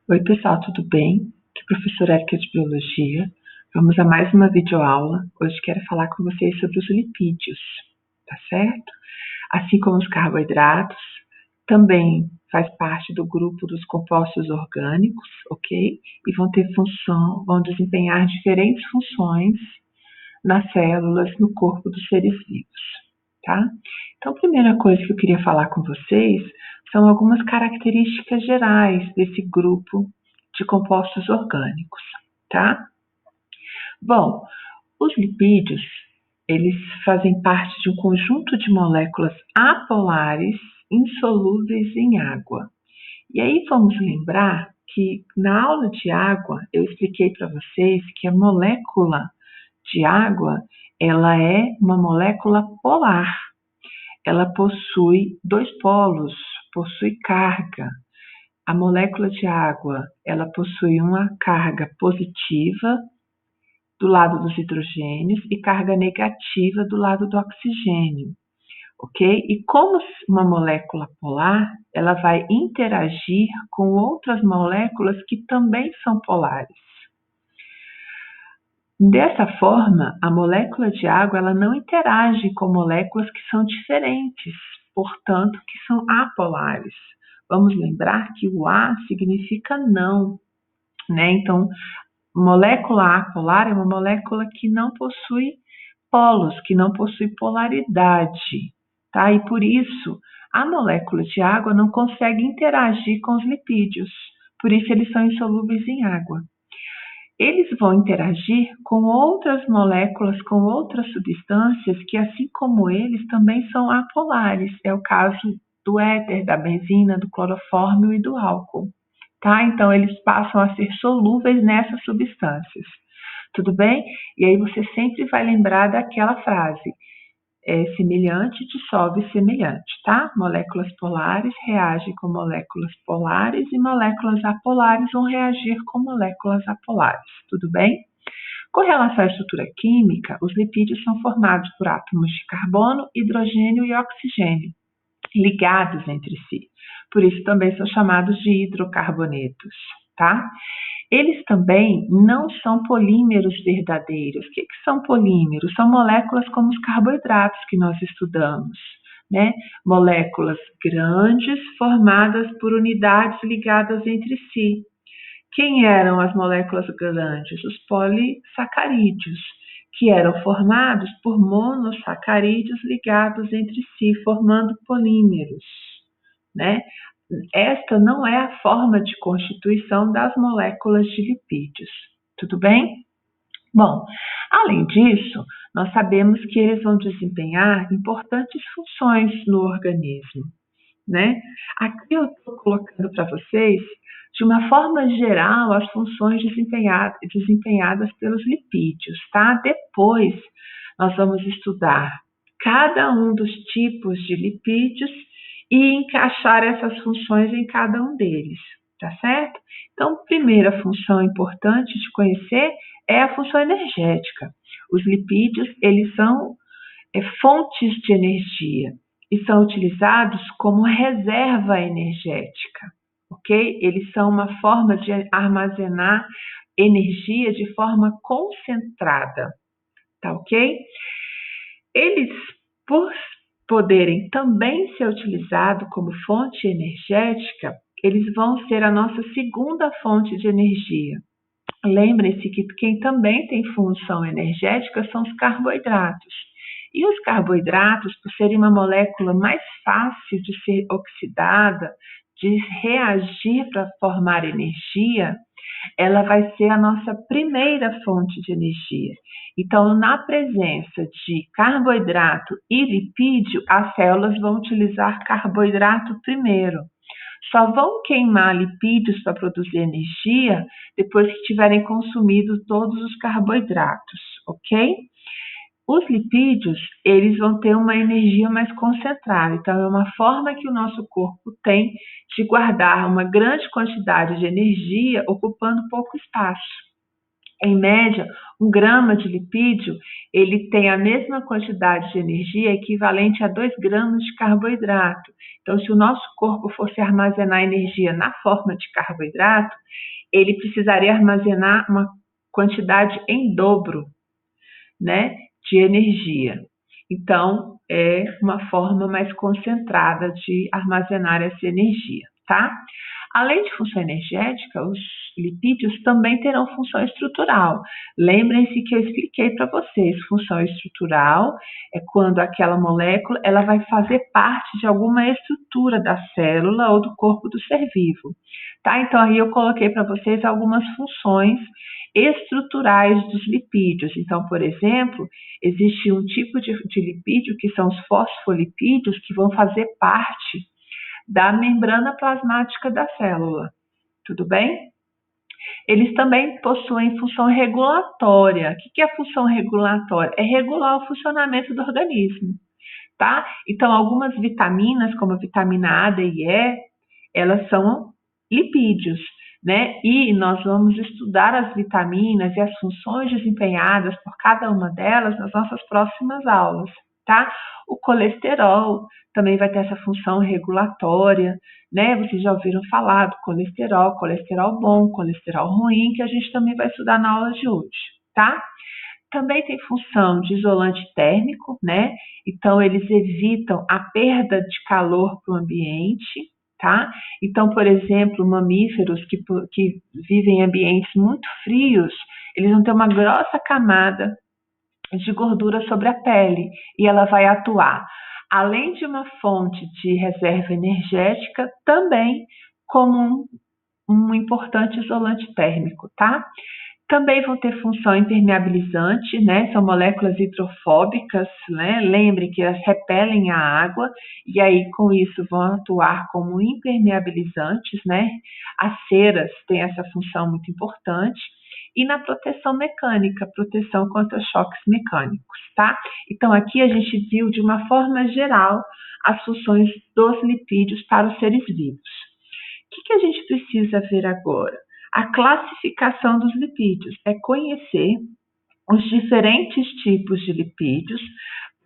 Oi, pessoal, tudo bem? Aqui é a professora Érica de Biologia. Vamos a mais uma videoaula. Hoje quero falar com vocês sobre os lipídios, tá certo? Assim como os carboidratos, também faz parte do grupo dos compostos orgânicos, ok? E vão desempenhar diferentes funções nas células, no corpo dos seres vivos, tá? Então, a primeira coisa que eu queria falar com vocês são algumas características gerais desse grupo de compostos orgânicos, tá? Bom, os lipídios, eles fazem parte de um conjunto de moléculas apolares insolúveis em água. E aí vamos lembrar que na aula de água eu expliquei para vocês que a molécula de água, ela é uma molécula polar. Ela possui dois polos, possui carga. A molécula de água, ela possui uma carga positiva do lado dos hidrogênios e carga negativa do lado do oxigênio, ok? E como uma molécula polar, ela vai interagir com outras moléculas que também são polares. Dessa forma, a molécula de água ela não interage com moléculas que são diferentes, portanto, que são apolares. Vamos lembrar que o A significa não, né? Então, molécula apolar é uma molécula que não possui polos, que não possui polaridade, tá? E por isso, a molécula de água não consegue interagir com os lipídios, por isso eles são insolúveis em água. Eles vão interagir com outras moléculas, com outras substâncias que, assim como eles, também são apolares. É o caso do éter, da benzina, do clorofórmio e do álcool. Tá? Então, eles passam a ser solúveis nessas substâncias. Tudo bem? E aí você sempre vai lembrar daquela frase: semelhante dissolve semelhante, tá? Moléculas polares reagem com moléculas polares e moléculas apolares vão reagir com moléculas apolares, tudo bem? Com relação à estrutura química, os lipídios são formados por átomos de carbono, hidrogênio e oxigênio, ligados entre si. Por isso também são chamados de hidrocarbonetos, tá? Eles também não são polímeros verdadeiros. O que são polímeros? São moléculas como os carboidratos que nós estudamos, né? Moléculas grandes formadas por unidades ligadas entre si. Quem eram as moléculas grandes? Os polissacarídeos, que eram formados por monossacarídeos ligados entre si, formando polímeros, né? Esta não é a forma de constituição das moléculas de lipídios, tudo bem? Bom, além disso, nós sabemos que eles vão desempenhar importantes funções no organismo, né? Aqui eu estou colocando para vocês, de uma forma geral, as funções desempenhadas pelos lipídios, tá? Depois, nós vamos estudar cada um dos tipos de lipídios e encaixar essas funções em cada um deles, tá certo? Então, primeira função importante de conhecer é a função energética. Os lipídios, eles são fontes de energia e são utilizados como reserva energética, ok? Eles são uma forma de armazenar energia de forma concentrada, tá ok? Eles, por poderem também ser utilizados como fonte energética, eles vão ser a nossa segunda fonte de energia. Lembrem-se que quem também tem função energética são os carboidratos. E os carboidratos, por serem uma molécula mais fácil de ser oxidada, de reagir para formar energia, ela vai ser a nossa primeira fonte de energia. Então, na presença de carboidrato e lipídio, as células vão utilizar carboidrato primeiro. Só vão queimar lipídios para produzir energia depois que tiverem consumido todos os carboidratos, ok? Os lipídios, eles vão ter uma energia mais concentrada, então é uma forma que o nosso corpo tem de guardar uma grande quantidade de energia ocupando pouco espaço. Em média, 1 grama de lipídio, ele tem a mesma quantidade de energia equivalente a 2 gramas de carboidrato. Então, se o nosso corpo fosse armazenar energia na forma de carboidrato, ele precisaria armazenar uma quantidade em dobro, né, de energia. Então, é uma forma mais concentrada de armazenar essa energia, tá? Além de função energética, os lipídios também terão função estrutural. Lembrem-se que eu expliquei para vocês, função estrutural é quando aquela molécula ela vai fazer parte de alguma estrutura da célula ou do corpo do ser vivo, tá? Então, aí eu coloquei para vocês algumas funções estruturais dos lipídios. Então, por exemplo, existe um tipo de lipídio que são os fosfolipídios que vão fazer parte da membrana plasmática da célula, tudo bem? Eles também possuem função regulatória. O que é a função regulatória? É regular o funcionamento do organismo, tá? Então, algumas vitaminas, como a vitamina A, D e E, elas são lipídios, né? E nós vamos estudar as vitaminas e as funções desempenhadas por cada uma delas nas nossas próximas aulas, tá? O colesterol também vai ter essa função regulatória, né? Vocês já ouviram falar do colesterol bom, colesterol ruim, que a gente também vai estudar na aula de hoje, tá? Também tem função de isolante térmico, né? Então, eles evitam a perda de calor para o ambiente, tá? Então, por exemplo, mamíferos que vivem em ambientes muito frios, eles vão ter uma grossa camada de gordura sobre a pele e ela vai atuar, além de uma fonte de reserva energética, também como um importante isolante térmico, tá? Também vão ter função impermeabilizante, né? São moléculas hidrofóbicas, né? Lembre que elas repelem a água e aí com isso vão atuar como impermeabilizantes, né? As ceras têm essa função muito importante. E na proteção mecânica, proteção contra choques mecânicos, tá? Então aqui a gente viu de uma forma geral as funções dos lipídios para os seres vivos. O que a gente precisa ver agora? A classificação dos lipídios é conhecer os diferentes tipos de lipídios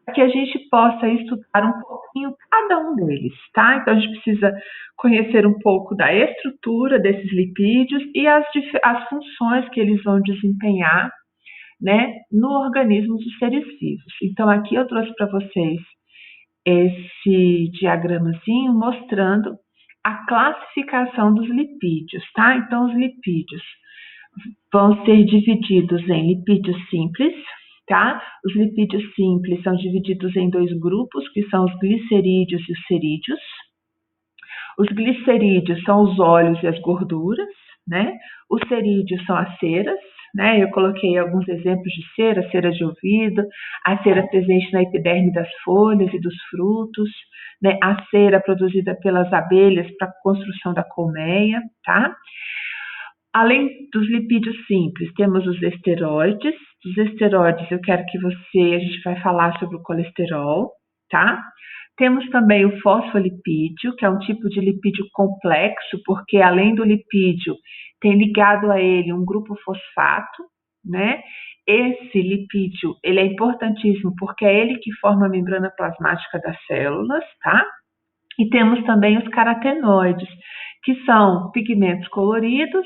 para que a gente possa estudar um pouquinho cada um deles, tá? Então, a gente precisa conhecer um pouco da estrutura desses lipídios e as funções que eles vão desempenhar, né, no organismo dos seres vivos. Então, aqui eu trouxe para vocês esse diagramazinho mostrando a classificação dos lipídios, tá? Então, os lipídios vão ser divididos em lipídios simples, tá? Os lipídios simples são divididos em 2 grupos, que são os glicerídeos e os cerídeos. Os glicerídeos são os óleos e as gorduras, né? Os cerídeos são as ceras, né? Eu coloquei alguns exemplos de cera, cera de ouvido, a cera presente na epiderme das folhas e dos frutos, né? A cera produzida pelas abelhas para a construção da colmeia, tá? Além dos lipídios simples, temos os esteroides. Dos esteroides, eu quero que a gente vai falar sobre o colesterol, tá? Temos também o fosfolipídio, que é um tipo de lipídio complexo, porque além do lipídio, tem ligado a ele um grupo fosfato, né? Esse lipídio, ele é importantíssimo porque é ele que forma a membrana plasmática das células, tá? E temos também os carotenoides, que são pigmentos coloridos,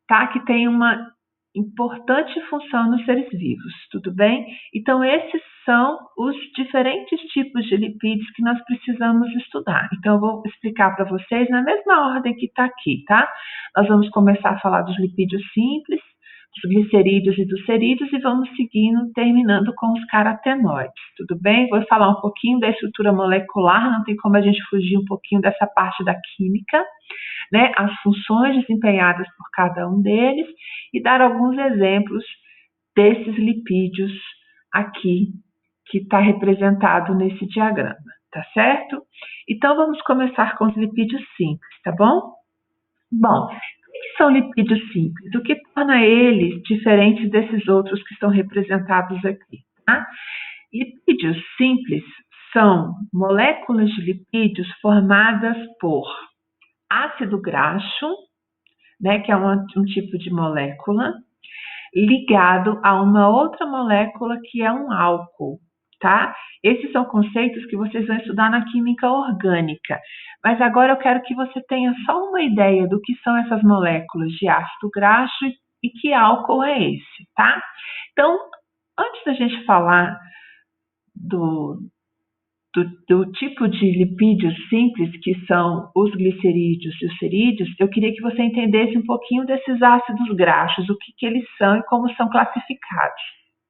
tá? Que tem uma importante função nos seres vivos, tudo bem? Então, esses são os diferentes tipos de lipídios que nós precisamos estudar. Então, eu vou explicar para vocês na mesma ordem que está aqui, tá? Nós vamos começar a falar dos lipídios simples, dos glicerídeos e dos cerídeos e vamos seguindo, terminando com os carotenoides, tudo bem? Vou falar um pouquinho da estrutura molecular, não tem como a gente fugir um pouquinho dessa parte da química, né? As funções desempenhadas por cada um deles e dar alguns exemplos desses lipídios aqui que está representado nesse diagrama, tá certo? Então, vamos começar com os lipídios simples, tá bom? Bom, o que são lipídios simples? O que torna eles diferentes desses outros que estão representados aqui, tá? Lipídios simples são moléculas de lipídios formadas por ácido graxo, né, que é um tipo de molécula, ligado a uma outra molécula que é um álcool, tá? Esses são conceitos que vocês vão estudar na química orgânica. Mas agora eu quero que você tenha só uma ideia do que são essas moléculas de ácido graxo e que álcool é esse, tá? Então, antes da gente falar do tipo de lipídios simples, que são os glicerídeos e os cerídeos, eu queria que você entendesse um pouquinho desses ácidos graxos, o que eles são e como são classificados,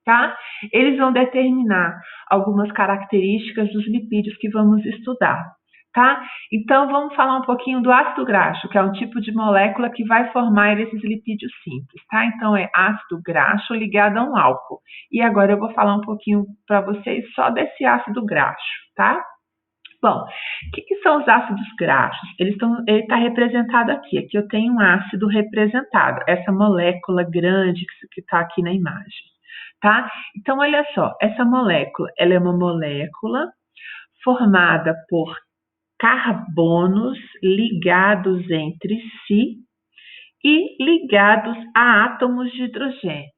tá? Eles vão determinar algumas características dos lipídios que vamos estudar, tá? Então, vamos falar um pouquinho do ácido graxo, que é um tipo de molécula que vai formar esses lipídios simples, tá? Então, é ácido graxo ligado a um álcool. E agora eu vou falar um pouquinho para vocês só desse ácido graxo, tá? Bom, o que são os ácidos graxos? Ele está representado aqui. Aqui eu tenho um ácido representado, essa molécula grande que está aqui na imagem, tá? Então, olha só, essa molécula, ela é uma molécula formada por carbonos ligados entre si e ligados a átomos de hidrogênio.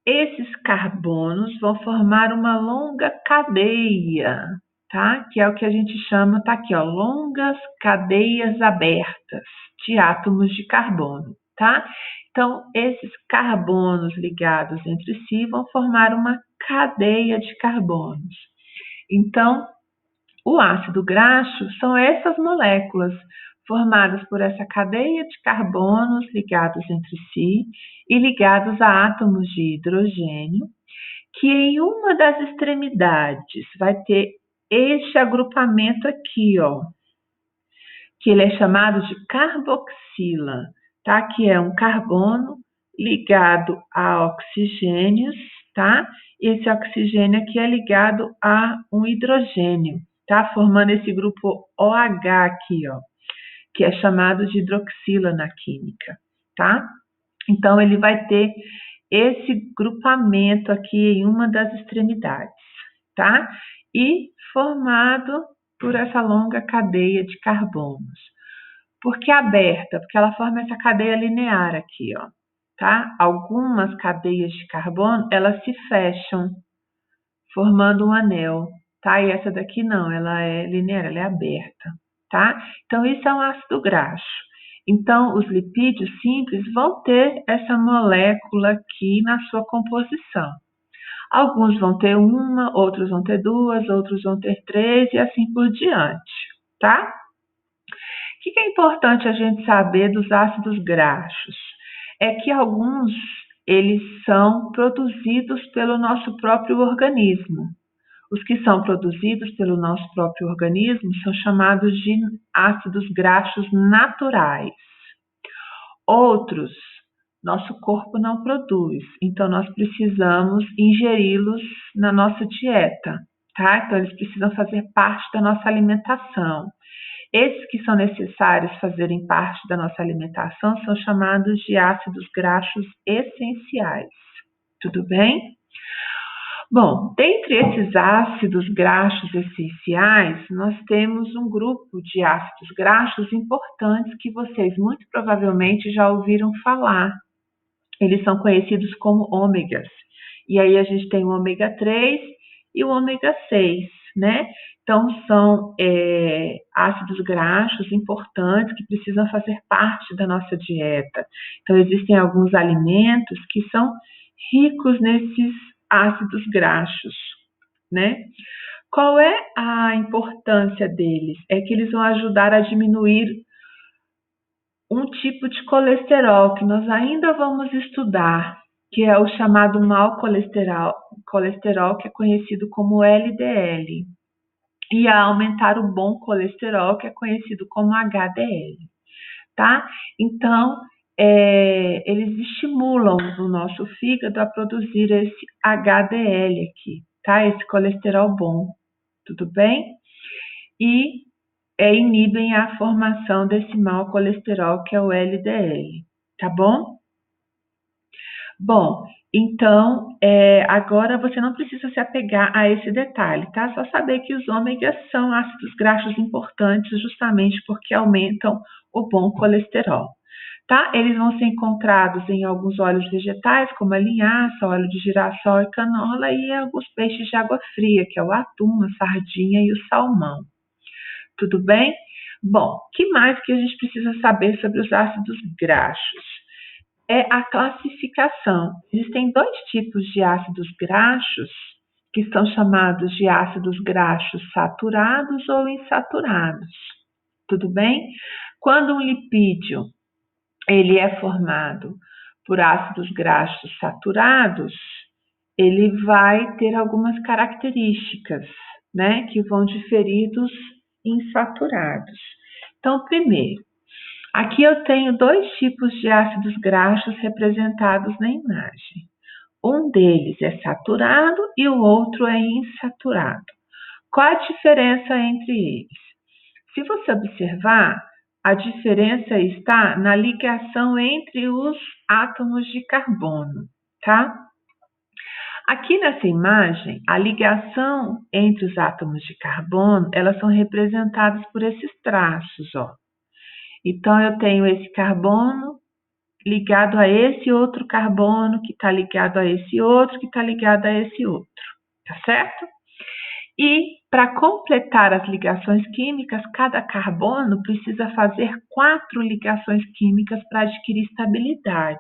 Esses carbonos vão formar uma longa cadeia, tá? Que é o que a gente chama, tá aqui, ó, longas cadeias abertas de átomos de carbono, tá? Então, esses carbonos ligados entre si vão formar uma cadeia de carbonos. Então, o ácido graxo são essas moléculas formadas por essa cadeia de carbonos ligados entre si e ligados a átomos de hidrogênio, que em uma das extremidades vai ter este agrupamento aqui, ó, que ele é chamado de carboxila, tá? Que é um carbono ligado a oxigênios, tá? E esse oxigênio aqui é ligado a um hidrogênio, tá? Formando esse grupo OH aqui, ó, que é chamado de hidroxila na química, tá? Então, ele vai ter esse grupamento aqui em uma das extremidades, tá? E formado por essa longa cadeia de carbonos. Por que aberta? Porque ela forma essa cadeia linear aqui, ó, tá? Algumas cadeias de carbono, elas se fecham, formando um anel, tá? E essa daqui não, ela é linear, ela é aberta, tá? Então, isso é um ácido graxo. Então, os lipídios simples vão ter essa molécula aqui na sua composição. Alguns vão ter uma, outros vão ter duas, outros vão ter três e assim por diante, tá? O que é importante a gente saber dos ácidos graxos? É que alguns, eles são produzidos pelo nosso próprio organismo. Os que são produzidos pelo nosso próprio organismo são chamados de ácidos graxos naturais. Outros, nosso corpo não produz, então nós precisamos ingeri-los na nossa dieta, tá? Então eles precisam fazer parte da nossa alimentação. Esses que são necessários fazerem parte da nossa alimentação são chamados de ácidos graxos essenciais. Tudo bem? Bom, dentre esses ácidos graxos essenciais, nós temos um grupo de ácidos graxos importantes que vocês muito provavelmente já ouviram falar. Eles são conhecidos como ômegas. E aí a gente tem o ômega 3 e o ômega 6, né? Então, são ácidos graxos importantes que precisam fazer parte da nossa dieta. Então, existem alguns alimentos que são ricos nesses ácidos graxos, né? Qual é a importância deles? É que eles vão ajudar a diminuir um tipo de colesterol que nós ainda vamos estudar, que é o chamado mau colesterol, que é conhecido como LDL, e a aumentar o bom colesterol, que é conhecido como HDL, tá? Então, eles estimulam o nosso fígado a produzir esse HDL aqui, tá? Esse colesterol bom, tudo bem? E inibem a formação desse mau colesterol, que é o LDL, tá bom? Bom, então, agora você não precisa se apegar a esse detalhe, tá? Só saber que os ômegas são ácidos graxos importantes justamente porque aumentam o bom colesterol. tá? Eles vão ser encontrados em alguns óleos vegetais, como a linhaça, óleo de girassol e canola, e em alguns peixes de água fria, que é o atum, a sardinha e o salmão. Tudo bem? Bom, que mais que a gente precisa saber sobre os ácidos graxos? É a classificação. Existem dois tipos de ácidos graxos, que são chamados de ácidos graxos saturados ou insaturados. Tudo bem? Quando um lipídio ele é formado por ácidos graxos saturados, ele vai ter algumas características, né, que vão diferir dos insaturados. Então, primeiro, aqui eu tenho dois tipos de ácidos graxos representados na imagem. Um deles é saturado e o outro é insaturado. Qual a diferença entre eles? Se você observar, a diferença está na ligação entre os átomos de carbono, tá? Aqui nessa imagem, a ligação entre os átomos de carbono, elas são representadas por esses traços, ó. Então, eu tenho esse carbono ligado a esse outro carbono, que está ligado a esse outro, que está ligado a esse outro, tá certo? E, para completar as ligações químicas, cada carbono precisa fazer 4 ligações químicas para adquirir estabilidade.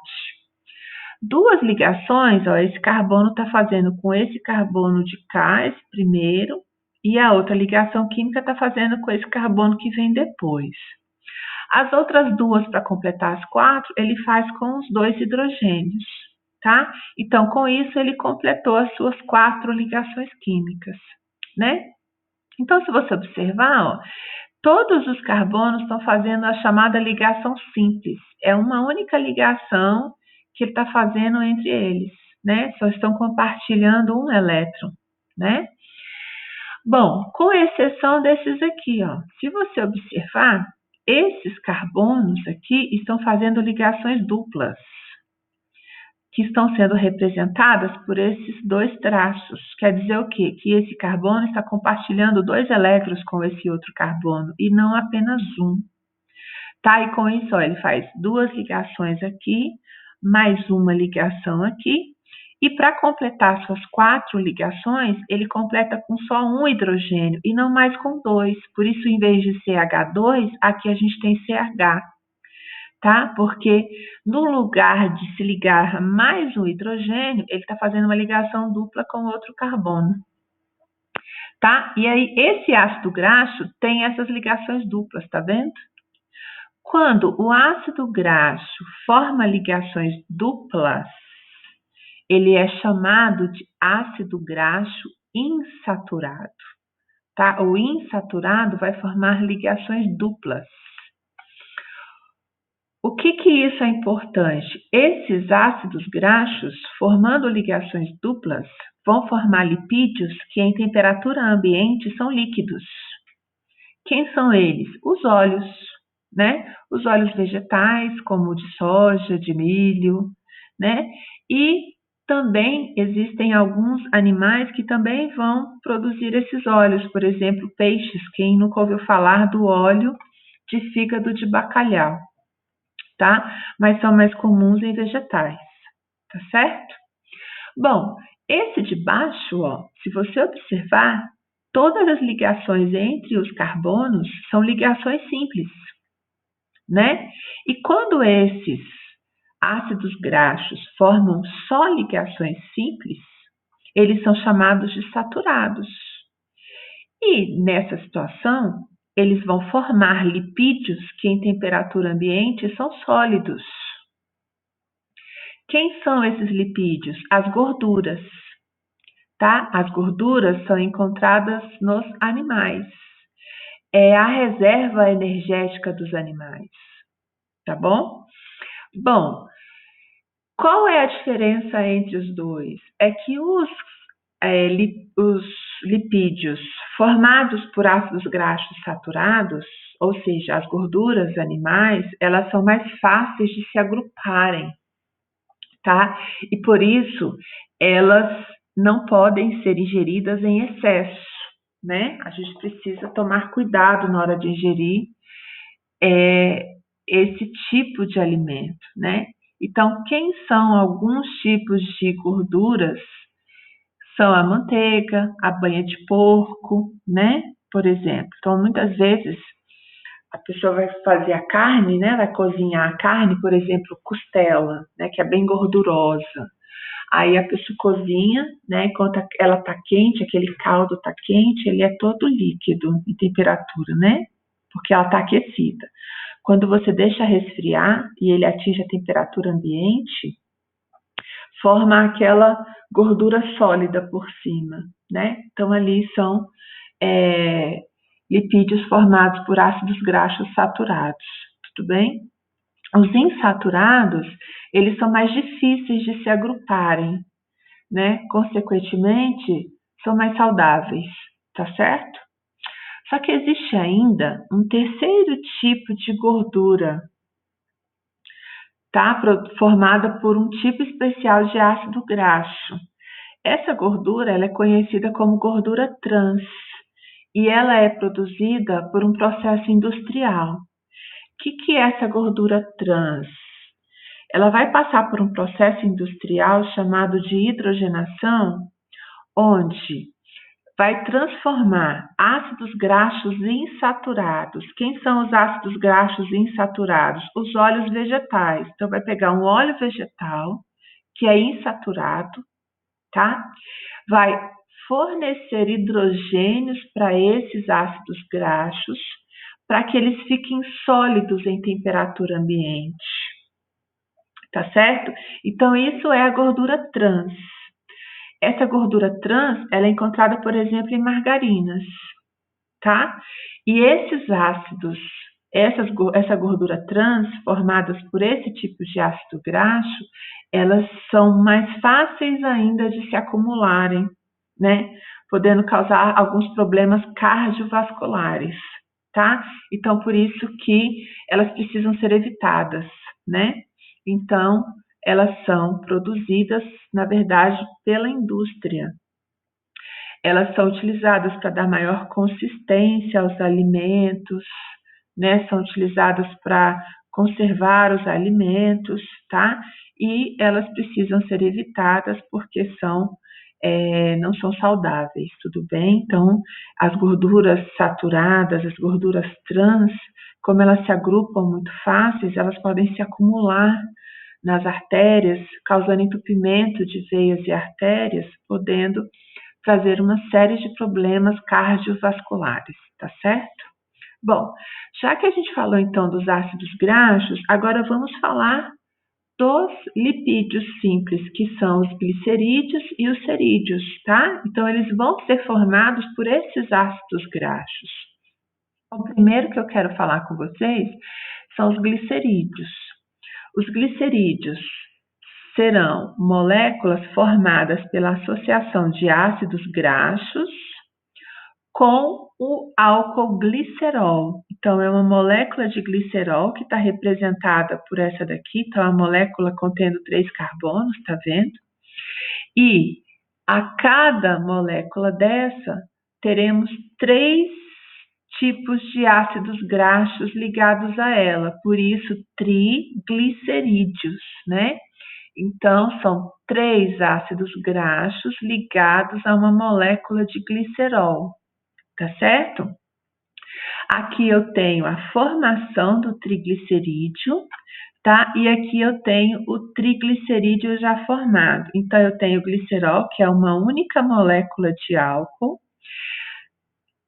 2 ligações, ó, esse carbono está fazendo com esse carbono de cá, esse primeiro, e a outra ligação química está fazendo com esse carbono que vem depois. As outras 2, para completar as 4, ele faz com os 2 hidrogênios, tá? Então, com isso, ele completou as suas 4 ligações químicas, né? Então, se você observar, ó, todos os carbonos estão fazendo a chamada ligação simples. É uma única ligação que ele está fazendo entre eles, né? Só estão compartilhando um elétron, né? Bom, com exceção desses aqui, ó. Se você observar, esses carbonos aqui estão fazendo ligações duplas, que estão sendo representadas por esses 2 traços. Quer dizer o quê? Que esse carbono está compartilhando 2 elétrons com esse outro carbono e não apenas um. Tá? E com isso, ó, ele faz 2 ligações aqui, mais uma ligação aqui. E para completar suas 4 ligações, ele completa com só um hidrogênio e não mais com 2. Por isso, em vez de CH2, aqui a gente tem CH. Tá? Porque no lugar de se ligar mais um hidrogênio, ele está fazendo uma ligação dupla com outro carbono. Tá? E aí, esse ácido graxo tem essas ligações duplas, tá vendo? Quando o ácido graxo forma ligações duplas, ele é chamado de ácido graxo insaturado. Tá? O insaturado vai formar ligações duplas. O que isso é importante? Esses ácidos graxos, formando ligações duplas, vão formar lipídios que em temperatura ambiente são líquidos. Quem são eles? Os óleos, né? Os óleos vegetais, como o de soja, de milho, né? E também existem alguns animais que também vão produzir esses óleos, por exemplo, peixes. Quem nunca ouviu falar do óleo de fígado de bacalhau? Tá? Mas são mais comuns em vegetais, tá certo? Bom, esse de baixo, ó, se você observar, todas as ligações entre os carbonos são ligações simples, né? E quando esses ácidos graxos formam só ligações simples, eles são chamados de saturados. E nessa situação, eles vão formar lipídios que em temperatura ambiente são sólidos. Quem são esses lipídios? As gorduras, tá? As gorduras são encontradas nos animais. É a reserva energética dos animais, tá bom? Bom, qual é a diferença entre os dois? É que os lipídios formados por ácidos graxos saturados, ou seja, as gorduras animais, elas são mais fáceis de se agruparem, tá? E por isso elas não podem ser ingeridas em excesso, né? A gente precisa tomar cuidado na hora de ingerir esse tipo de alimento, né? Então, quem são alguns tipos de gorduras? São a manteiga, a banha de porco, né? Por exemplo. Então, muitas vezes, a pessoa vai fazer a carne, né? Vai cozinhar a carne, por exemplo, costela, né? Que é bem gordurosa. Aí a pessoa cozinha, né? Enquanto ela tá quente, aquele caldo tá quente, ele é todo líquido em temperatura, né? Porque ela tá aquecida. Quando você deixa resfriar e ele atinge a temperatura ambiente, forma aquela gordura sólida por cima, né? Então ali são lipídios formados por ácidos graxos saturados, tudo bem? Os insaturados, eles são mais difíceis de se agruparem, né? Consequentemente, são mais saudáveis, tá certo? Só que existe ainda um terceiro tipo de gordura, tá? Formada por um tipo especial de ácido graxo. Essa gordura, ela é conhecida como gordura trans e ela é produzida por um processo industrial. O que é essa gordura trans? Ela vai passar por um processo industrial chamado de hidrogenação, onde vai transformar ácidos graxos insaturados. Quem são os ácidos graxos insaturados? Os óleos vegetais. Então, vai pegar um óleo vegetal, que é insaturado, tá? Vai fornecer hidrogênios para esses ácidos graxos, para que eles fiquem sólidos em temperatura ambiente. Tá certo? Então, isso é a gordura trans. Essa gordura trans, ela é encontrada, por exemplo, em margarinas, tá? E esses ácidos, essa gordura trans, formadas por esse tipo de ácido graxo, elas são mais fáceis ainda de se acumularem, né? Podendo causar alguns problemas cardiovasculares, tá? Então, por isso que elas precisam ser evitadas, né? Então, elas são produzidas, na verdade, pela indústria. Elas são utilizadas para dar maior consistência aos alimentos, né? São utilizadas para conservar os alimentos, tá? E elas precisam ser evitadas porque não são saudáveis, tudo bem? Então, as gorduras saturadas, as gorduras trans, como elas se agrupam muito fáceis, elas podem se acumular nas artérias, causando entupimento de veias e artérias, podendo trazer uma série de problemas cardiovasculares, tá certo? Bom, já que a gente falou então dos ácidos graxos, agora vamos falar dos lipídios simples, que são os glicerídeos e os cerídeos, tá? Então, eles vão ser formados por esses ácidos graxos. O primeiro que eu quero falar com vocês são os glicerídeos. Os glicerídeos serão moléculas formadas pela associação de ácidos graxos com o álcool glicerol. Então, é uma molécula de glicerol que está representada por essa daqui. Então, a molécula contendo 3 carbonos, tá vendo? E a cada molécula dessa, teremos 3 tipos de ácidos graxos ligados a ela. Por isso, triglicerídeos, né? Então, são 3 ácidos graxos ligados a uma molécula de glicerol. Tá certo? Aqui eu tenho a formação do triglicerídeo, tá? E aqui eu tenho o triglicerídeo já formado. Então, eu tenho o glicerol, que é uma única molécula de álcool.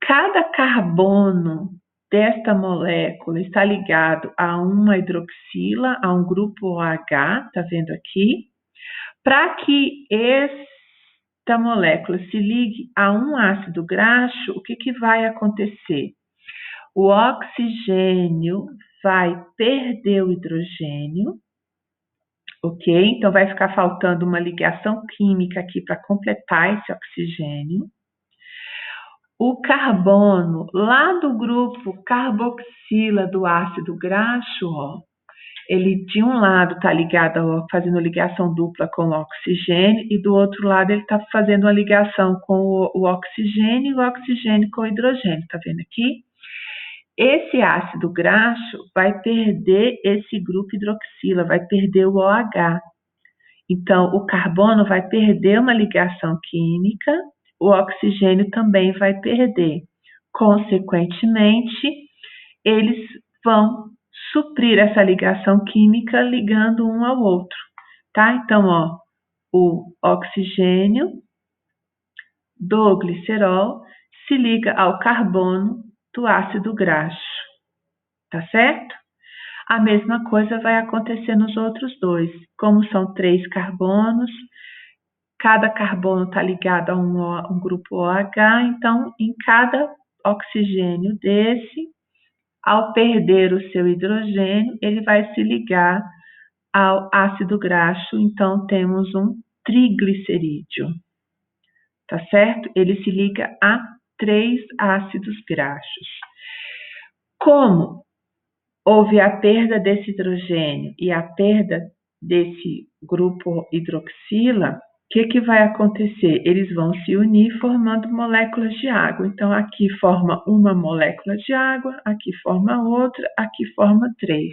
Cada carbono desta molécula está ligado a uma hidroxila, a um grupo OH, tá vendo aqui? Para que esta molécula se ligue a um ácido graxo, o que vai acontecer? O oxigênio vai perder o hidrogênio, ok? Então, vai ficar faltando uma ligação química aqui para completar esse oxigênio. O carbono, lá do grupo carboxila do ácido graxo, ó, ele de um lado está ligado, fazendo ligação dupla com o oxigênio, e do outro lado ele está fazendo uma ligação com o oxigênio e o oxigênio com o hidrogênio, tá vendo aqui? Esse ácido graxo vai perder esse grupo hidroxila, vai perder o OH. Então, o carbono vai perder uma ligação química, o oxigênio também vai perder. Consequentemente, eles vão suprir essa ligação química ligando um ao outro, tá? Então, ó, o oxigênio do glicerol se liga ao carbono do ácido graxo, tá certo? A mesma coisa vai acontecer nos outros dois. Como são 3 carbonos, cada carbono está ligado a um grupo OH, então em cada oxigênio desse, ao perder o seu hidrogênio, ele vai se ligar ao ácido graxo, então temos um triglicerídeo, tá certo? Ele se liga a 3 ácidos graxos. Como houve a perda desse hidrogênio e a perda desse grupo hidroxila, o que vai acontecer? Eles vão se unir formando moléculas de água. Então, aqui forma uma molécula de água, aqui forma outra, aqui forma 3.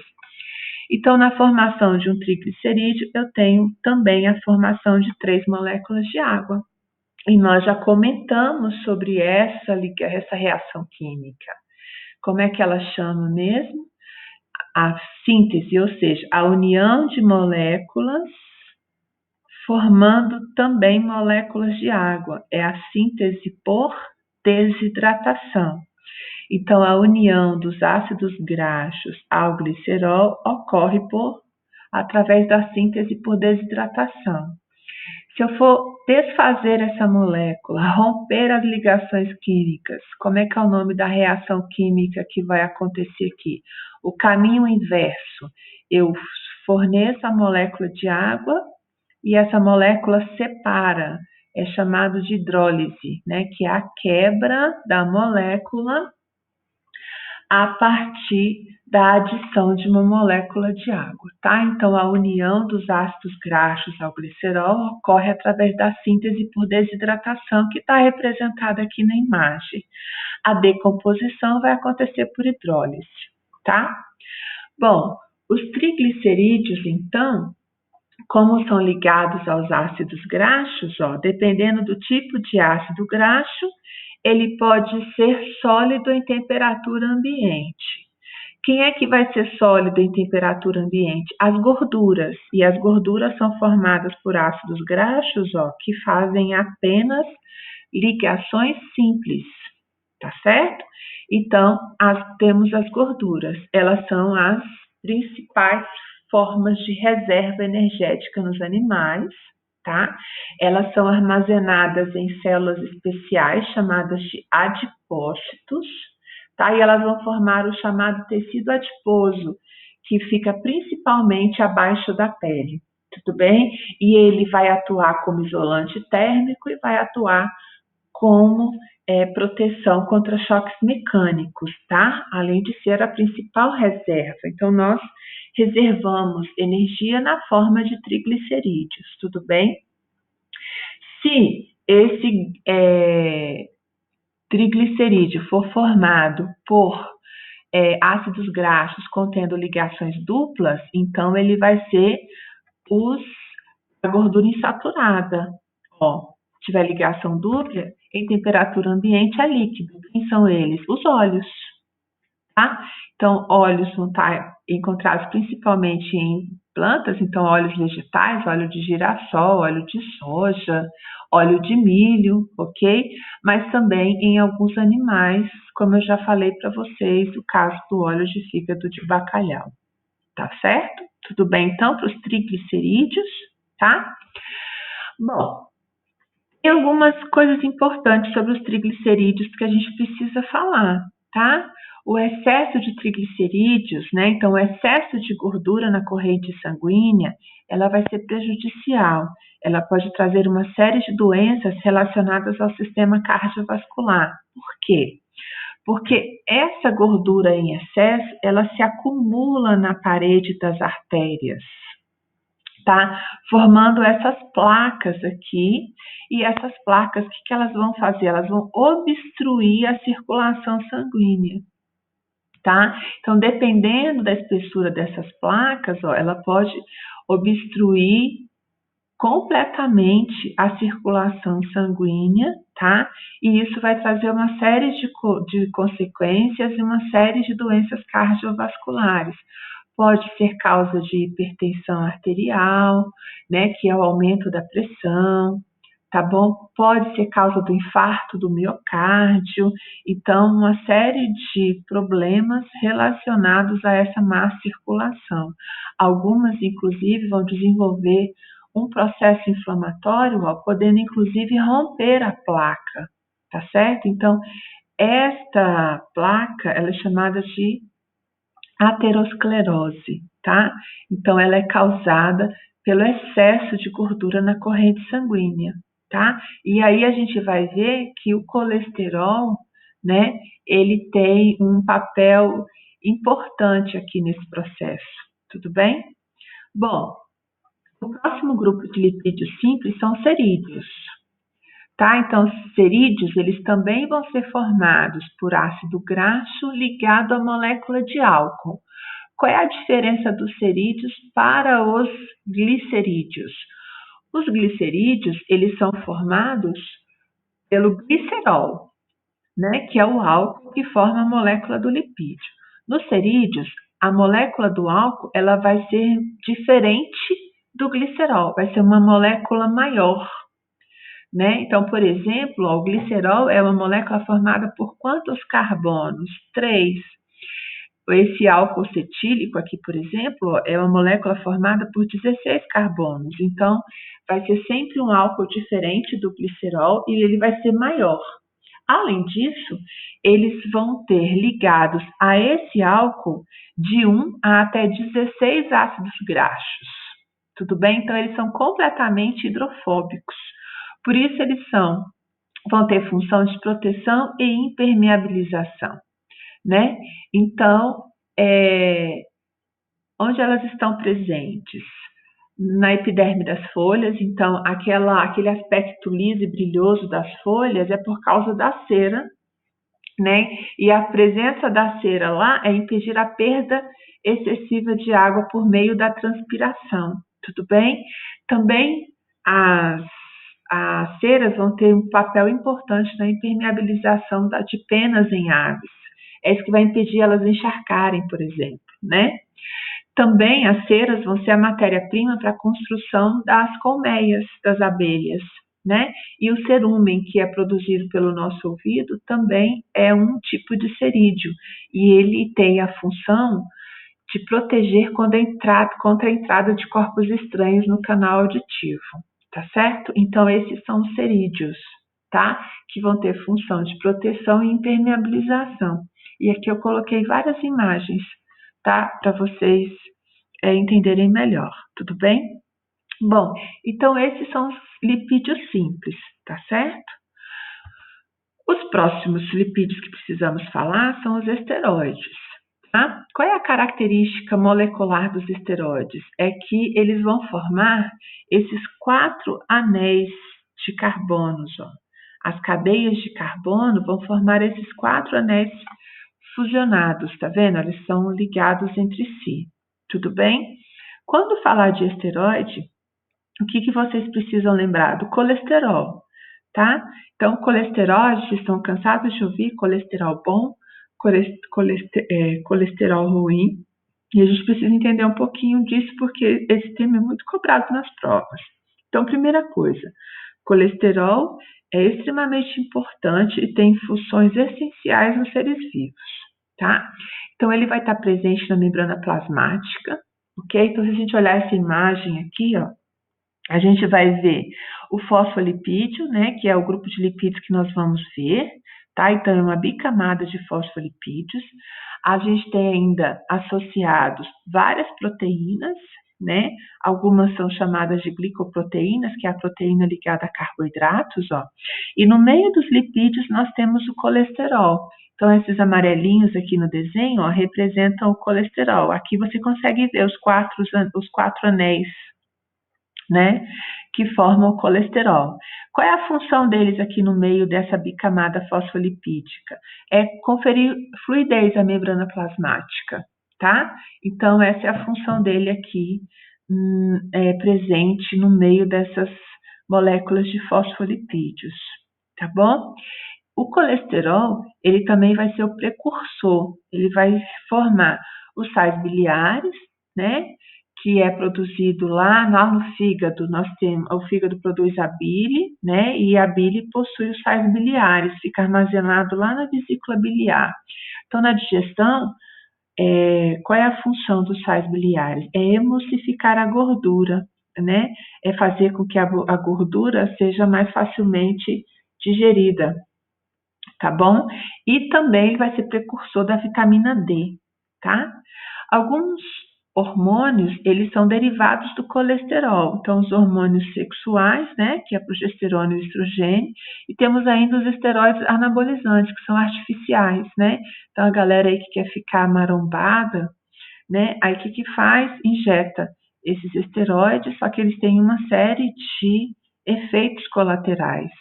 Então, na formação de um triglicerídeo, eu tenho também a formação de 3 moléculas de água. E nós já comentamos sobre essa reação química. Como é que ela chama mesmo? A síntese, ou seja, a união de moléculas formando também moléculas de água. É a síntese por desidratação. Então, a união dos ácidos graxos ao glicerol ocorre através da síntese por desidratação. Se eu for desfazer essa molécula, romper as ligações químicas, como é que é o nome da reação química que vai acontecer aqui? O caminho inverso. Eu forneço a molécula de água e essa molécula separa. É chamado de hidrólise, né? Que é a quebra da molécula a partir da adição de uma molécula de água, tá? Então, a união dos ácidos graxos ao glicerol ocorre através da síntese por desidratação, que está representada aqui na imagem. A decomposição vai acontecer por hidrólise, tá? Bom, os triglicerídeos, então, como são ligados aos ácidos graxos, ó, dependendo do tipo de ácido graxo, ele pode ser sólido em temperatura ambiente. Quem é que vai ser sólido em temperatura ambiente? As gorduras. E as gorduras são formadas por ácidos graxos, ó, que fazem apenas ligações simples, tá certo? Então, temos as gorduras. Elas são as principais formas de reserva energética nos animais, tá? Elas são armazenadas em células especiais chamadas de adipócitos, tá? E elas vão formar o chamado tecido adiposo, que fica principalmente abaixo da pele, tudo bem? E ele vai atuar como isolante térmico e vai atuar como proteção contra choques mecânicos, tá? Além de ser a principal reserva. Então, nós reservamos energia na forma de triglicerídeos, tudo bem? Se esse triglicerídeo for formado por ácidos graxos contendo ligações duplas, então ele vai ser a gordura insaturada. Ó, se tiver ligação dupla, em temperatura ambiente é líquido. Quem são eles? Os óleos. Tá? Então, óleos vão estar encontrados principalmente em plantas, então óleos vegetais, óleo de girassol, óleo de soja, óleo de milho, ok? Mas também em alguns animais, como eu já falei para vocês, o caso do óleo de fígado de bacalhau. Tá certo? Tudo bem, então, para os triglicerídeos, tá? Bom, tem algumas coisas importantes sobre os triglicerídeos que a gente precisa falar, tá? O excesso de triglicerídeos, né? Então, o excesso de gordura na corrente sanguínea, ela vai ser prejudicial. Ela pode trazer uma série de doenças relacionadas ao sistema cardiovascular. Por quê? Porque essa gordura em excesso, ela se acumula na parede das artérias, tá? Formando essas placas aqui, e essas placas, o que elas vão fazer? Elas vão obstruir a circulação sanguínea. tá? Então, dependendo da espessura dessas placas, ó, ela pode obstruir completamente a circulação sanguínea, tá? E isso vai trazer uma série de consequências e uma série de doenças cardiovasculares. Pode ser causa de hipertensão arterial, né, que é o aumento da pressão, tá bom? Pode ser causa do infarto do miocárdio, então uma série de problemas relacionados a essa má circulação. Algumas, inclusive, vão desenvolver um processo inflamatório, ó, podendo inclusive romper a placa, tá certo? Então, esta placa, ela é chamada de aterosclerose, tá? Então, ela é causada pelo excesso de gordura na corrente sanguínea, tá? E aí a gente vai ver que o colesterol, né, ele tem um papel importante aqui nesse processo, tudo bem? Bom, o próximo grupo de lipídios simples são cerídeos, tá? Então, os cerídeos, eles também vão ser formados por ácido graxo ligado à molécula de álcool. Qual é a diferença dos cerídeos para os glicerídeos? Os glicerídeos, eles são formados pelo glicerol, né, que é o álcool que forma a molécula do lipídio. Nos cerídeos, a molécula do álcool, ela vai ser diferente do glicerol, vai ser uma molécula maior, né? Então, por exemplo, ó, o glicerol é uma molécula formada por quantos carbonos? 3. Esse álcool cetílico aqui, por exemplo, é uma molécula formada por 16 carbonos. Então, vai ser sempre um álcool diferente do glicerol e ele vai ser maior. Além disso, eles vão ter ligados a esse álcool de 1 a até 16 ácidos graxos. Tudo bem? Então, eles são completamente hidrofóbicos. Por isso, eles vão ter função de proteção e impermeabilização, né? Então, onde elas estão presentes? Na epiderme das folhas, então aquele aspecto liso e brilhoso das folhas é por causa da cera, né? E a presença da cera lá é impedir a perda excessiva de água por meio da transpiração, tudo bem? Também as ceras vão ter um papel importante na impermeabilização de penas em aves. É isso que vai impedir elas encharcarem, por exemplo, né? Também as ceras vão ser a matéria-prima para a construção das colmeias das abelhas, né? E o cerumen, que é produzido pelo nosso ouvido, também é um tipo de cerídeo. E ele tem a função de proteger contra a entrada de corpos estranhos no canal auditivo, tá certo? Então, esses são os cerídeos, tá? Que vão ter função de proteção e impermeabilização. E aqui eu coloquei várias imagens, tá? Para vocês entenderem melhor, tudo bem? Bom, então esses são os lipídios simples, tá certo? Os próximos lipídios que precisamos falar são os esteroides, tá? Qual é a característica molecular dos esteroides? É que eles vão formar esses 4 anéis de carbonos, ó. As cadeias de carbono vão formar esses 4 anéis fusionados, tá vendo? Eles são ligados entre si, tudo bem? Quando falar de esteroide, o que vocês precisam lembrar? Do colesterol, tá? Então, colesterol, vocês estão cansados de ouvir colesterol bom, colesterol ruim, e a gente precisa entender um pouquinho disso, porque esse tema é muito cobrado nas provas. Então, primeira coisa, colesterol é extremamente importante e tem funções essenciais nos seres vivos, tá? Então, ele vai estar presente na membrana plasmática, ok? Então, se a gente olhar essa imagem aqui, ó, a gente vai ver o fosfolipídio, né, que é o grupo de lipídios que nós vamos ver, tá? Então, é uma bicamada de fosfolipídios. A gente tem ainda associados várias proteínas, né? Algumas são chamadas de glicoproteínas, que é a proteína ligada a carboidratos, ó. E no meio dos lipídios nós temos o colesterol. Então, esses amarelinhos aqui no desenho, ó, representam o colesterol. Aqui você consegue ver os quatro anéis né, que formam o colesterol. Qual é a função deles aqui no meio dessa bicamada fosfolipídica? É conferir fluidez à membrana plasmática, tá? Então, essa é a função dele aqui, presente no meio dessas moléculas de fosfolipídios, tá bom? O colesterol, ele também vai ser o precursor, ele vai formar os sais biliares, né? Que é produzido lá no fígado. O fígado produz a bile, né? E a bile possui os sais biliares, fica armazenado lá na vesícula biliar. Então, na digestão, qual é a função dos sais biliares? É emulsificar a gordura, né? É fazer com que a gordura seja mais facilmente digerida, tá bom? E também vai ser precursor da vitamina D, tá? Alguns hormônios, eles são derivados do colesterol. Então, os hormônios sexuais, né, que é a progesterona e o estrogênio, e temos ainda os esteroides anabolizantes, que são artificiais, né? Então, a galera aí que quer ficar marombada, né, aí o que faz? Injeta esses esteroides, só que eles têm uma série de efeitos colaterais,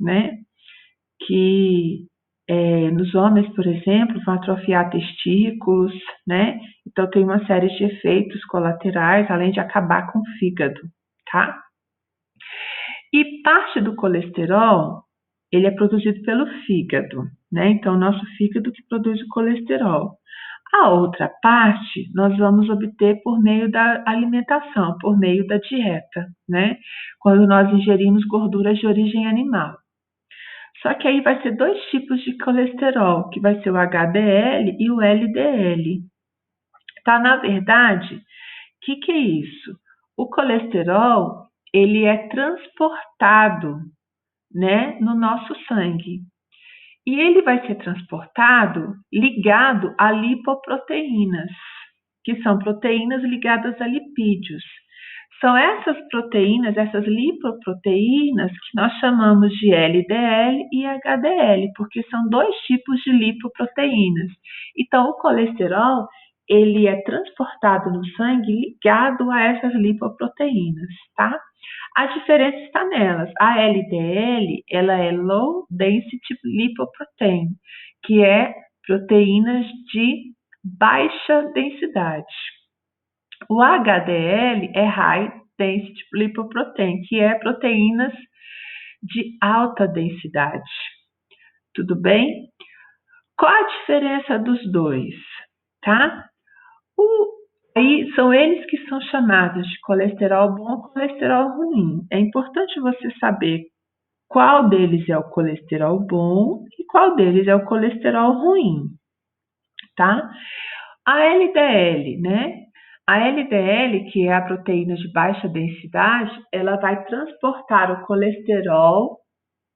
né? Que nos homens, por exemplo, vão atrofiar testículos, né? Então tem uma série de efeitos colaterais, além de acabar com o fígado, tá? E parte do colesterol, ele é produzido pelo fígado, né? Então o nosso fígado que produz o colesterol. A outra parte nós vamos obter por meio da alimentação, por meio da dieta, né? Quando nós ingerimos gorduras de origem animal. Só que aí vai ser dois tipos de colesterol, que vai ser o HDL e o LDL. Tá? Na verdade, o que é isso? O colesterol, ele é transportado, né, no nosso sangue. E ele vai ser transportado ligado a lipoproteínas, que são proteínas ligadas a lipídios. São essas proteínas, essas lipoproteínas, que nós chamamos de LDL e HDL, porque são dois tipos de lipoproteínas. Então, o colesterol, ele é transportado no sangue ligado a essas lipoproteínas, tá? A diferença está nelas. A LDL, ela é Low Density Lipoprotein, que é proteínas de baixa densidade. O HDL é High Density Lipoprotein, que é proteínas de alta densidade. Tudo bem? Qual a diferença dos dois? Tá? Aí são eles que são chamados de colesterol bom e colesterol ruim. É importante você saber qual deles é o colesterol bom e qual deles é o colesterol ruim, tá? A LDL, né? A LDL, que é a proteína de baixa densidade, ela vai transportar o colesterol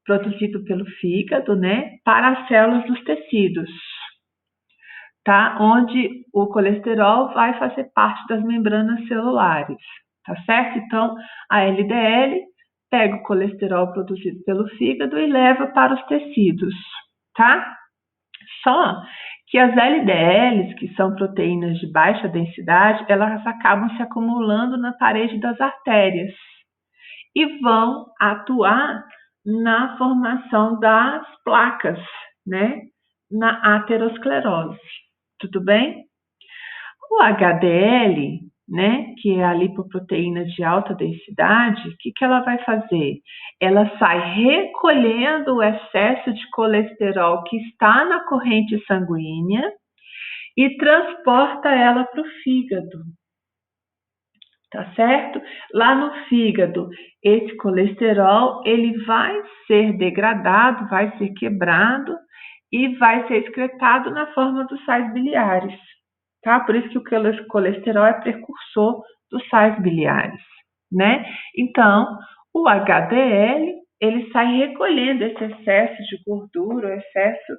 produzido pelo fígado, né, para as células dos tecidos, tá? Onde o colesterol vai fazer parte das membranas celulares, tá certo? Então, a LDL pega o colesterol produzido pelo fígado e leva para os tecidos, tá? Só que as LDLs, que são proteínas de baixa densidade, elas acabam se acumulando na parede das artérias e vão atuar na formação das placas, né? Na aterosclerose. Tudo bem? O HDL, né, que é a lipoproteína de alta densidade, o que ela vai fazer? Ela sai recolhendo o excesso de colesterol que está na corrente sanguínea e transporta ela para o fígado. Tá certo? Lá no fígado, esse colesterol ele vai ser degradado, vai ser quebrado e vai ser excretado na forma dos sais biliares. Tá? Por isso que o colesterol é precursor dos sais biliares, né? Então, o HDL, ele sai recolhendo esse excesso de gordura, o excesso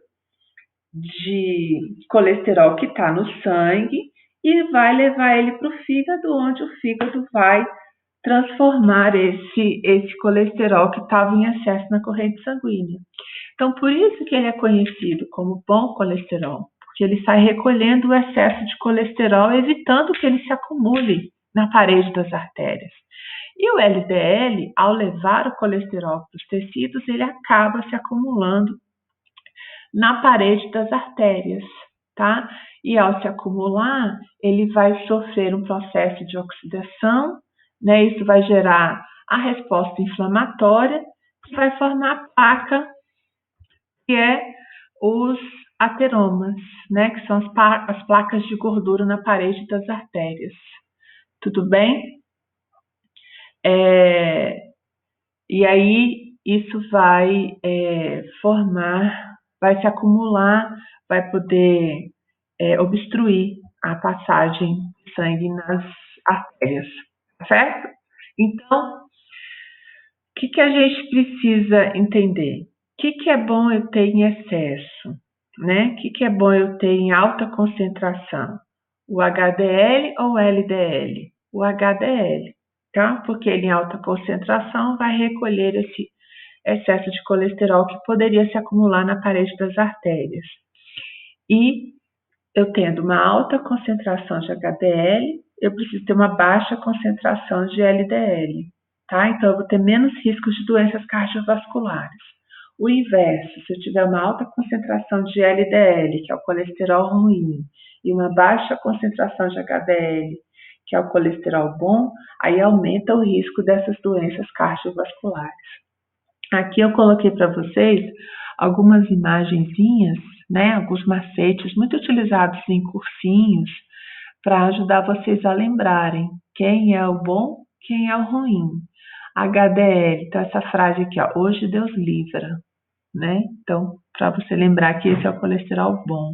de colesterol que está no sangue e vai levar ele para o fígado, onde o fígado vai transformar esse colesterol que estava em excesso na corrente sanguínea. Então, por isso que ele é conhecido como bom colesterol, porque ele sai recolhendo o excesso de colesterol, evitando que ele se acumule na parede das artérias. E o LDL, ao levar o colesterol para os tecidos, ele acaba se acumulando na parede das artérias, tá? E ao se acumular, ele vai sofrer um processo de oxidação, né? Isso vai gerar a resposta inflamatória, que vai formar a placa, que é os ateromas, né? Que são as placas de gordura na parede das artérias. Tudo bem? E aí isso vai formar, vai se acumular, vai poder obstruir a passagem de sangue nas artérias, certo? Então, o que a gente precisa entender? O que é bom eu ter em excesso, né? O que é bom eu ter em alta concentração? O HDL ou o LDL? O HDL, tá? Porque ele em alta concentração vai recolher esse excesso de colesterol que poderia se acumular na parede das artérias. E eu tendo uma alta concentração de HDL, eu preciso ter uma baixa concentração de LDL, tá? Então eu vou ter menos riscos de doenças cardiovasculares. O inverso, se eu tiver uma alta concentração de LDL, que é o colesterol ruim, e uma baixa concentração de HDL, que é o colesterol bom, aí aumenta o risco dessas doenças cardiovasculares. Aqui eu coloquei para vocês algumas imagenzinhas, né, alguns macetes muito utilizados em cursinhos para ajudar vocês a lembrarem quem é o bom, quem é o ruim. HDL, então essa frase aqui, ó, hoje Deus livra, né? Então, para você lembrar que esse é o colesterol bom.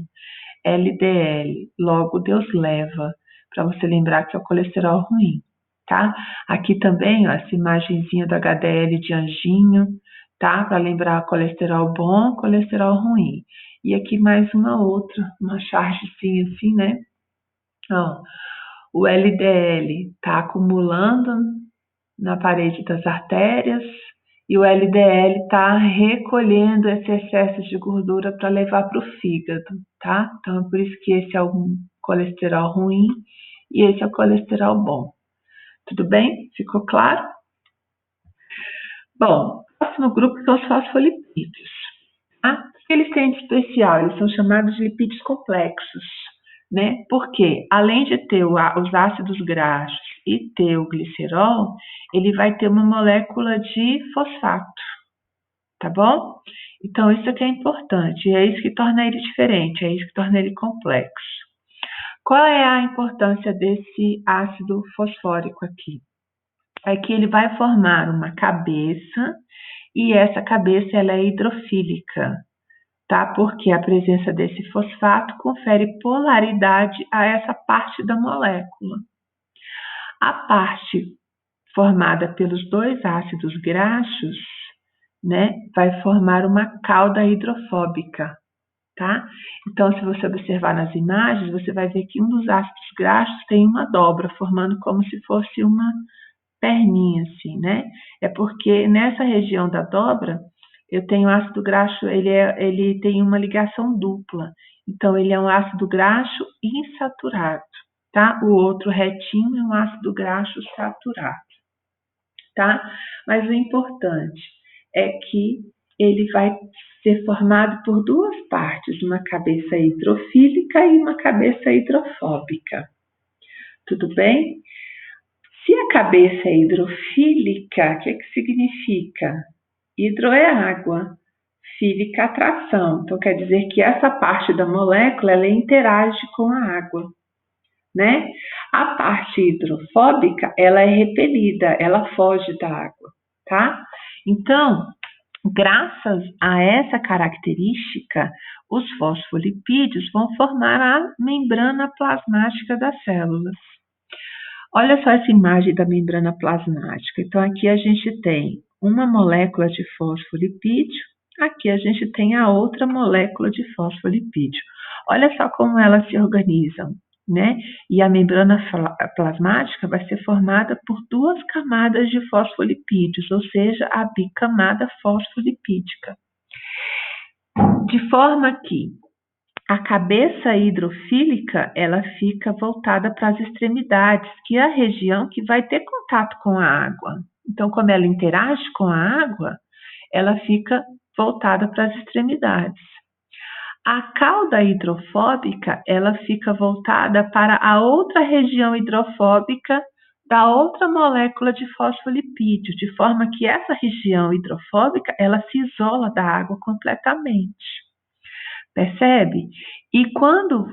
LDL, logo Deus leva, para você lembrar que é o colesterol ruim, tá? Aqui também, ó, essa imagenzinha do HDL de anjinho, tá? Para lembrar colesterol bom, colesterol ruim. E aqui mais uma outra, uma chargezinha assim, né? Ó, o LDL tá acumulando na parede das artérias e o LDL está recolhendo esse excesso de gordura para levar para o fígado, tá? Então, é por isso que esse é o colesterol ruim e esse é o colesterol bom. Tudo bem? Ficou claro? Bom, o próximo grupo são os fosfolipídios. Tá? O que eles têm de especial? Eles são chamados de lipídios complexos, né? Porque além de ter os ácidos graxos e ter o glicerol, ele vai ter uma molécula de fosfato, tá bom? Então, isso aqui é importante, é isso que torna ele diferente, é isso que torna ele complexo. Qual é a importância desse ácido fosfórico aqui? É que ele vai formar uma cabeça e essa cabeça ela é hidrofílica, tá? Porque a presença desse fosfato confere polaridade a essa parte da molécula. A parte formada pelos dois ácidos graxos, né, vai formar uma cauda hidrofóbica, tá? Então, se você observar nas imagens, você vai ver que um dos ácidos graxos tem uma dobra, formando como se fosse uma perninha, assim, né? É porque nessa região da dobra, eu tenho ácido graxo, ele tem uma ligação dupla. Então, ele é um ácido graxo insaturado, tá? O outro retinho é um ácido graxo saturado, tá? Mas o importante é que ele vai ser formado por duas partes, uma cabeça hidrofílica e uma cabeça hidrofóbica. Tudo bem? Se a cabeça é hidrofílica, o que significa? Hidro é água, fílica atração. Então, quer dizer que essa parte da molécula ela interage com a água, né? A parte hidrofóbica, ela é repelida, ela foge da água, tá? Então, graças a essa característica, os fosfolipídios vão formar a membrana plasmática das células. Olha só essa imagem da membrana plasmática. Então, aqui a gente tem uma molécula de fosfolipídio, aqui a gente tem a outra molécula de fosfolipídio. Olha só como elas se organizam, né? E a membrana plasmática vai ser formada por duas camadas de fosfolipídios, ou seja, a bicamada fosfolipídica. De forma que A cabeça hidrofílica, ela fica voltada para as extremidades, que é a região que vai ter contato com a água. Então, como ela interage com a água, ela fica voltada para as extremidades. A cauda hidrofóbica, ela fica voltada para a outra região hidrofóbica da outra molécula de fosfolipídio, de forma que essa região hidrofóbica, ela se isola da água completamente. Percebe? E quando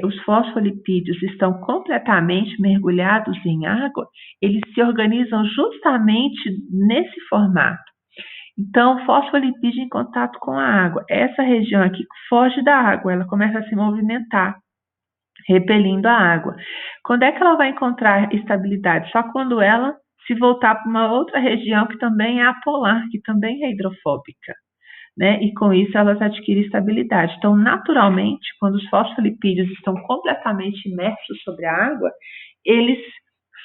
os fosfolipídios estão completamente mergulhados em água, eles se organizam justamente nesse formato. Então, fosfolipídio em contato com a água. Essa região aqui foge da água, ela começa a se movimentar, repelindo a água. Quando é que ela vai encontrar estabilidade? Só quando ela se voltar para uma outra região que também é apolar, que também é hidrofóbica, né? E com isso elas adquirem estabilidade. Então, naturalmente, quando os fosfolipídios estão completamente imersos sobre a água, eles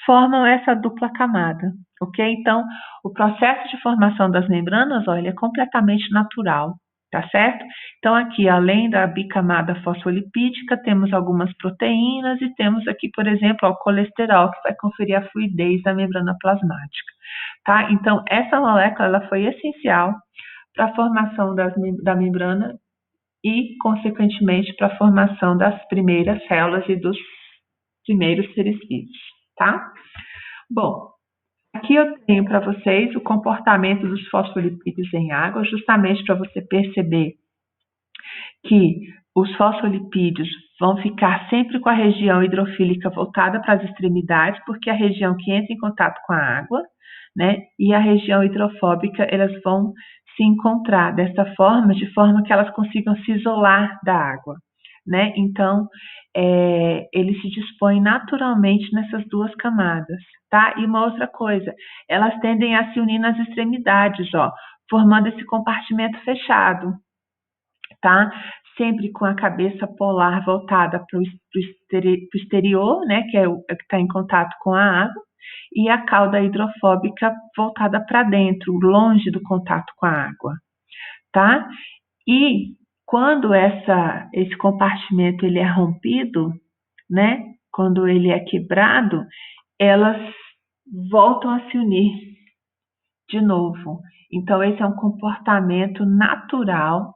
formam essa dupla camada, ok? Então, o processo de formação das membranas, olha, é completamente natural, tá certo? Então, aqui, além da bicamada fosfolipídica, temos algumas proteínas e temos aqui, por exemplo, o colesterol, que vai conferir a fluidez da membrana plasmática, tá? Então, essa molécula, ela foi essencial para a formação da membrana e, consequentemente, para a formação das primeiras células e dos primeiros seres vivos, tá? Bom, aqui eu tenho para vocês o comportamento dos fosfolipídios em água, justamente para você perceber que os fosfolipídios vão ficar sempre com a região hidrofílica voltada para as extremidades, porque é a região que entra em contato com a água, né? E a região hidrofóbica, elas vão se encontrar dessa forma, de forma que elas consigam se isolar da água, né? Então, eles se dispõem naturalmente nessas duas camadas, tá? E uma outra coisa, elas tendem a se unir nas extremidades, ó, formando esse compartimento fechado, tá? Sempre com a cabeça polar voltada para o exterior, né? Que é o que está em contato com a água, e a cauda hidrofóbica voltada para dentro, longe do contato com a água, tá? E quando esse compartimento ele é rompido, né? Quando ele é quebrado, elas voltam a se unir de novo. Então, esse é um comportamento natural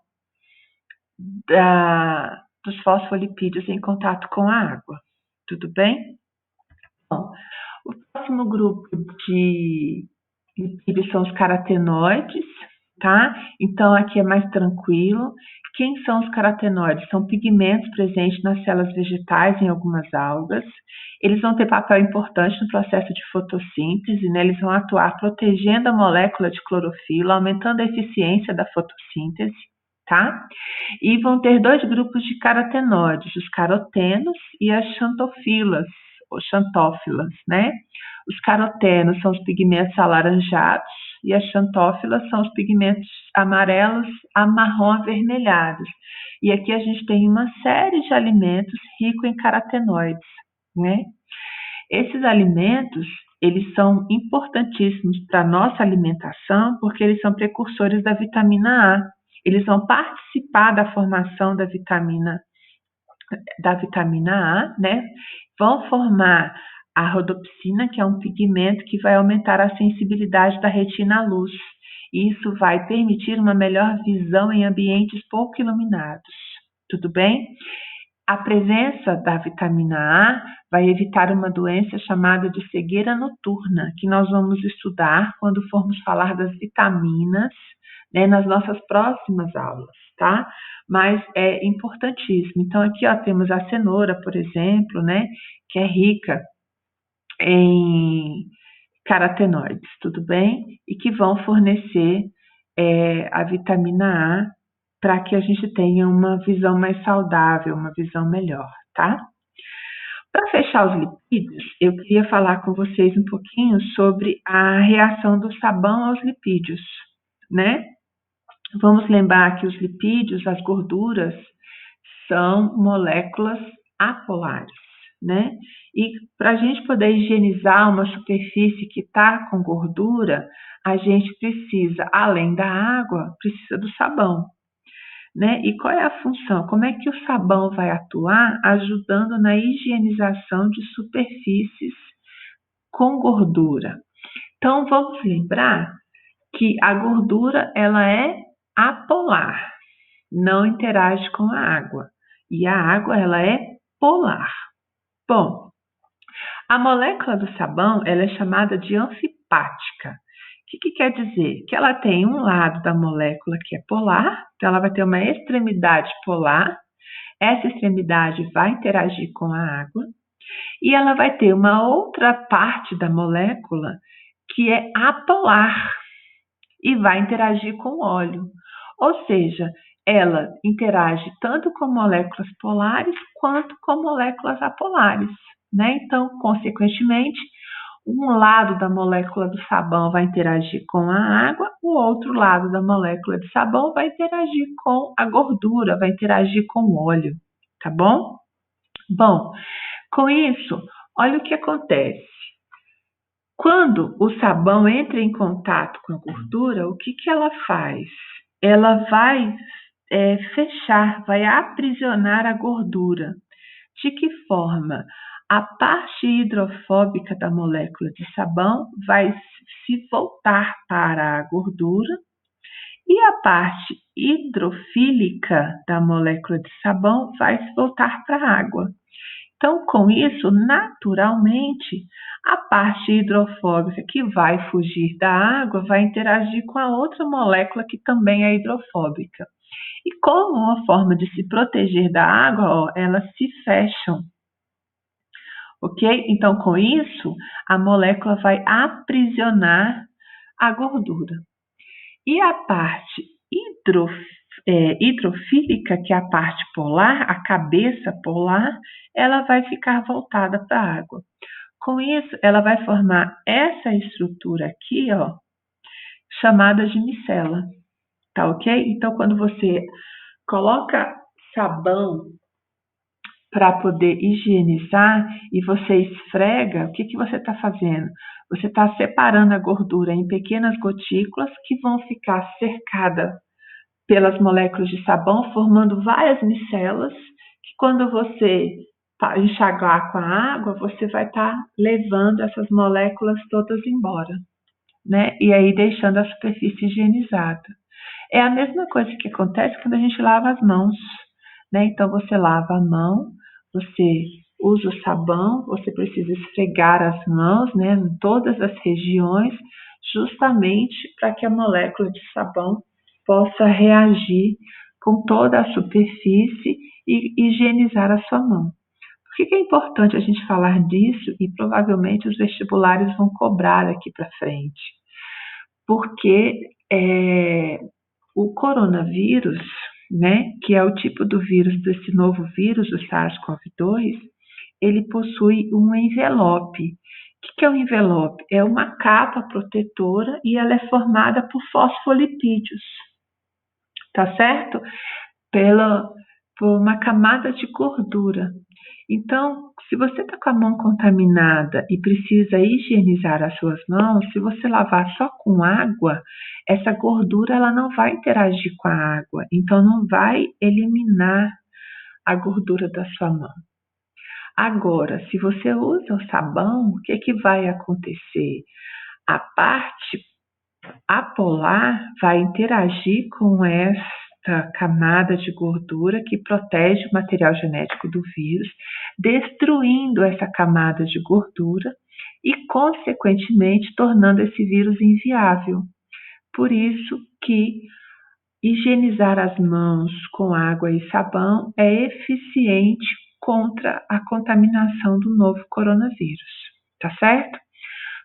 dos fosfolipídios em contato com a água. Tudo bem? Bom, o próximo grupo de lipídios são os carotenoides, tá? Então, aqui é mais tranquilo. Quem são os carotenoides? São pigmentos presentes nas células vegetais em algumas algas. Eles vão ter papel importante no processo de fotossíntese, né? Eles vão atuar protegendo a molécula de clorofila, aumentando a eficiência da fotossíntese, tá? E vão ter dois grupos de carotenoides, os carotenos e as xantofilas, ou xantófilas, né? Os carotenos são os pigmentos alaranjados e as xantófilas são os pigmentos amarelos a marrom avermelhados. E aqui a gente tem uma série de alimentos ricos em carotenoides, né? Esses alimentos, eles são importantíssimos para a nossa alimentação porque eles são precursores da vitamina A. Eles vão participar da formação da vitamina A, né? Vão formar a rodopsina, que é um pigmento que vai aumentar a sensibilidade da retina à luz. Isso vai permitir uma melhor visão em ambientes pouco iluminados. Tudo bem? A presença da vitamina A vai evitar uma doença chamada de cegueira noturna, que nós vamos estudar quando formos falar das vitaminas, né, nas nossas próximas aulas, tá? Mas é importantíssimo. Então, aqui ó, temos a cenoura, por exemplo, né, que é rica em carotenoides, tudo bem? E que vão fornecer a vitamina A para que a gente tenha uma visão mais saudável, uma visão melhor, tá? Para fechar os lipídios, eu queria falar com vocês um pouquinho sobre a reação do sabão aos lipídios, né? Vamos lembrar que os lipídios, as gorduras, são moléculas apolares, né? E para a gente poder higienizar uma superfície que está com gordura, a gente precisa, além da água, precisa do sabão, né? E qual é a função? Como é que o sabão vai atuar ajudando na higienização de superfícies com gordura? Então, vamos lembrar que a gordura ela é apolar, não interage com a água. E a água ela é polar. Bom, a molécula do sabão ela é chamada de anfipática. O que quer dizer? Que ela tem um lado da molécula que é polar, então ela vai ter uma extremidade polar, essa extremidade vai interagir com a água, e ela vai ter uma outra parte da molécula que é apolar e vai interagir com o óleo. Ou seja, ela interage tanto com moléculas polares quanto com moléculas apolares, né? Então, consequentemente, um lado da molécula do sabão vai interagir com a água, o outro lado da molécula de sabão vai interagir com a gordura, vai interagir com o óleo, tá bom? Bom, com isso, olha o que acontece. Quando o sabão entra em contato com a gordura, o que ela faz? Ela vai fechar, vai aprisionar a gordura. De que forma? A parte hidrofóbica da molécula de sabão vai se voltar para a gordura e a parte hidrofílica da molécula de sabão vai se voltar para a água. Então, com isso, naturalmente, a parte hidrofóbica que vai fugir da água vai interagir com a outra molécula que também é hidrofóbica. E como uma forma de se proteger da água, ó, elas se fecham. Ok? Então, com isso, a molécula vai aprisionar a gordura. E a parte hidrofílica, que é a parte polar, a cabeça polar, ela vai ficar voltada para a água. Com isso, ela vai formar essa estrutura aqui, ó, chamada de micela. Tá ok? Então, quando você coloca sabão para poder higienizar e você esfrega, o que você está fazendo? Você está separando a gordura em pequenas gotículas que vão ficar cercadas pelas moléculas de sabão, formando várias micelas, que quando você enxaguar com a água, você vai estar levando essas moléculas todas embora, né? E aí deixando a superfície higienizada. É a mesma coisa que acontece quando a gente lava as mãos, né? Então você lava a mão, você usa o sabão, você precisa esfregar as mãos, né, em todas as regiões, justamente para que a molécula de sabão possa reagir com toda a superfície e higienizar a sua mão. Por que é importante a gente falar disso e provavelmente os vestibulares vão cobrar aqui para frente? Porque o coronavírus, né, que é o tipo do vírus desse novo vírus, o SARS-CoV-2, ele possui um envelope. O que é um envelope? É uma capa protetora e ela é formada por fosfolipídios, tá certo? Por uma camada de gordura. Então, se você está com a mão contaminada e precisa higienizar as suas mãos, se você lavar só com água, essa gordura ela não vai interagir com a água, então não vai eliminar a gordura da sua mão. Agora, se você usa o sabão, o que vai acontecer? A parte apolar vai interagir com esta camada de gordura que protege o material genético do vírus, destruindo essa camada de gordura e, consequentemente, tornando esse vírus inviável. Por isso que higienizar as mãos com água e sabão é eficiente contra a contaminação do novo coronavírus, tá certo?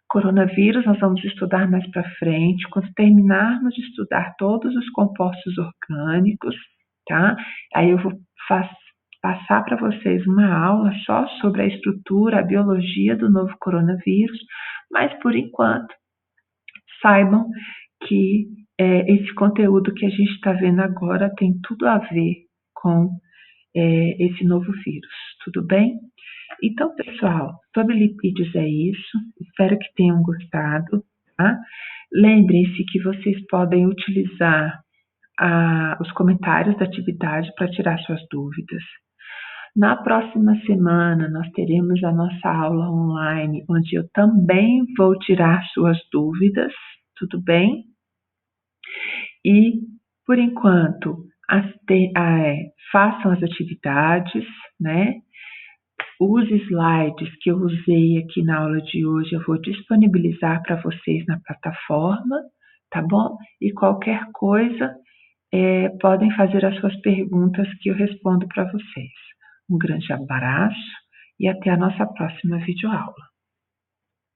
Coronavírus nós vamos estudar mais para frente, quando terminarmos de estudar todos os compostos orgânicos, tá? Aí eu vou passar para vocês uma aula só sobre a estrutura, a biologia do novo coronavírus, mas por enquanto saibam que esse conteúdo que a gente está vendo agora tem tudo a ver com esse novo vírus, tudo bem? Então, pessoal, sobre lipídios é isso. Espero que tenham gostado, tá? Lembrem-se que vocês podem utilizar os comentários da atividade para tirar suas dúvidas. Na próxima semana, nós teremos a nossa aula online, onde eu também vou tirar suas dúvidas, tudo bem? E, por enquanto, façam as atividades, né? Os slides que eu usei aqui na aula de hoje, eu vou disponibilizar para vocês na plataforma, tá bom? E qualquer coisa, podem fazer as suas perguntas que eu respondo para vocês. Um grande abraço e até a nossa próxima videoaula.